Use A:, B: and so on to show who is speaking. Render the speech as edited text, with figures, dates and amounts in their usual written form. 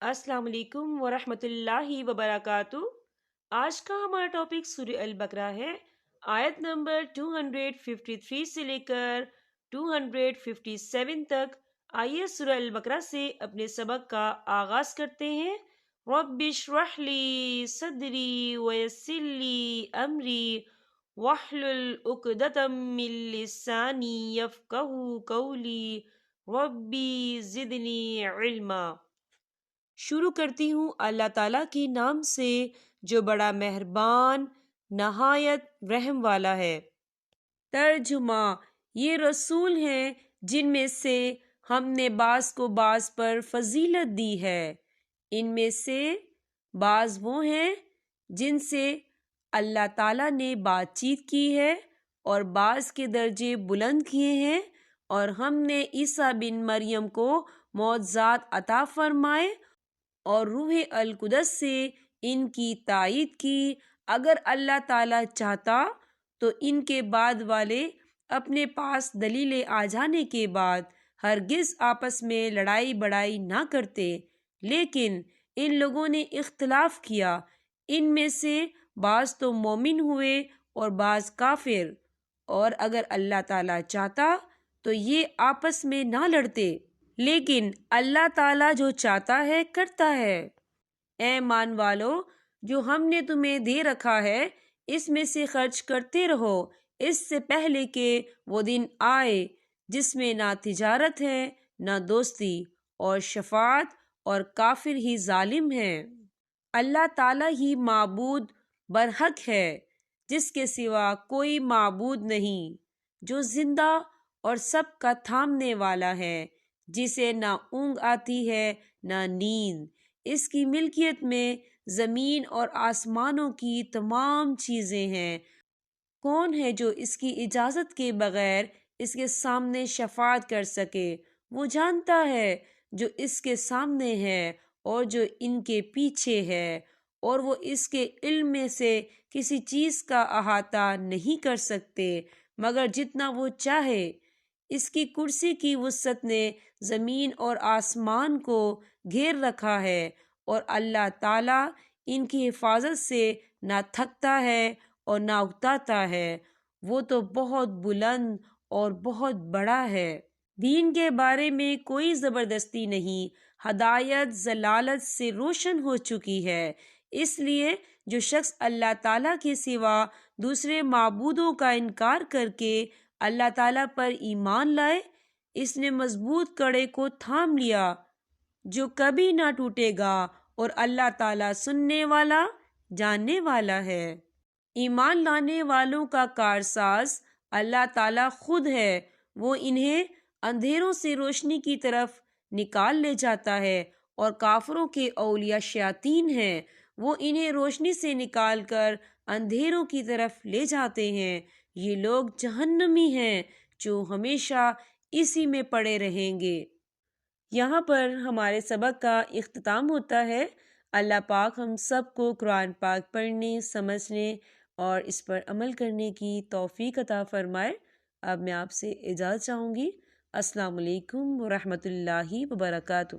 A: السلام علیکم ورحمۃ اللہ وبرکاتہ۔ آج کا ہمارا ٹاپک سورہ البقرہ ہے۔ آیت نمبر 253 سے لے کر 257 تک۔ آئیے سورہ البقرہ سے اپنے سبق کا آغاز کرتے ہیں۔ رب اشرح لی صدری ویسر لی امری واحلل عقدۃ من لسانی یفقہوا قولی ربی زدنی علما۔ شروع کرتی ہوں اللہ تعالیٰ کے نام سے جو بڑا مہربان نہایت رحم والا ہے۔ ترجمہ: یہ رسول ہیں جن میں سے ہم نے بعض کو بعض پر فضیلت دی ہے۔ ان میں سے بعض وہ ہیں جن سے اللہ تعالیٰ نے بات چیت کی ہے اور بعض کے درجے بلند کیے ہیں، اور ہم نے عیسیٰ بن مریم کو معجزات عطا فرمائے اور روح القدس سے ان کی تائید کی۔ اگر اللہ تعالیٰ چاہتا تو ان کے بعد والے اپنے پاس دلیلیں آ جانے کے بعد ہرگز آپس میں لڑائی بڑائی نہ کرتے، لیکن ان لوگوں نے اختلاف کیا۔ ان میں سے بعض تو مومن ہوئے اور بعض کافر، اور اگر اللہ تعالیٰ چاہتا تو یہ آپس میں نہ لڑتے، لیکن اللہ تعالیٰ جو چاہتا ہے کرتا ہے۔ اے ایمان والو، جو ہم نے تمہیں دے رکھا ہے اس میں سے خرچ کرتے رہو، اس سے پہلے کہ وہ دن آئے جس میں نہ تجارت ہے نہ دوستی، اور شفاعت، اور کافر ہی ظالم ہیں۔ اللہ تعالیٰ ہی معبود برحق ہے، جس کے سوا کوئی معبود نہیں، جو زندہ اور سب کا تھامنے والا ہے، جسے نہ اونگ آتی ہے نہ نیند۔ اس کی ملکیت میں زمین اور آسمانوں کی تمام چیزیں ہیں۔ کون ہے جو اس کی اجازت کے بغیر اس کے سامنے شفاعت کر سکے؟ وہ جانتا ہے جو اس کے سامنے ہے اور جو ان کے پیچھے ہے، اور وہ اس کے علم میں سے کسی چیز کا احاطہ نہیں کر سکتے مگر جتنا وہ چاہے۔ اس کی کرسی کی وسعت نے زمین اور آسمان کو گھیر رکھا ہے، اور اللہ تعالیٰ ان کی حفاظت سے نہ تھکتا ہے اور نہ اکتاتا ہے۔ وہ تو بہت بلند اور بہت بڑا ہے۔ دین کے بارے میں کوئی زبردستی نہیں، ہدایت ضلالت سے روشن ہو چکی ہے۔ اس لیے جو شخص اللہ تعالیٰ کے سوا دوسرے معبودوں کا انکار کر کے اللہ تعالیٰ پر ایمان لائے، اس نے مضبوط کڑے کو تھام لیا جو کبھی نہ ٹوٹے گا، اور اللہ تعالیٰ سننے والا جاننے والا ہے۔ ایمان لانے والوں کا کارساز اللہ تعالیٰ خود ہے۔ وہ انہیں اندھیروں سے روشنی کی طرف نکال لے جاتا ہے، اور کافروں کے اولیاء شیاطین ہیں، وہ انہیں روشنی سے نکال کر اندھیروں کی طرف لے جاتے ہیں۔ یہ لوگ جہنمی ہیں جو ہمیشہ اسی میں پڑے رہیں گے۔ یہاں پر ہمارے سبق کا اختتام ہوتا ہے۔ اللہ پاک ہم سب کو قرآن پاک پڑھنے، سمجھنے اور اس پر عمل کرنے کی توفیق عطا فرمائے۔ اب میں آپ سے اجازت چاہوں گی۔ السلام علیکم ورحمۃ اللہ وبرکاتہ۔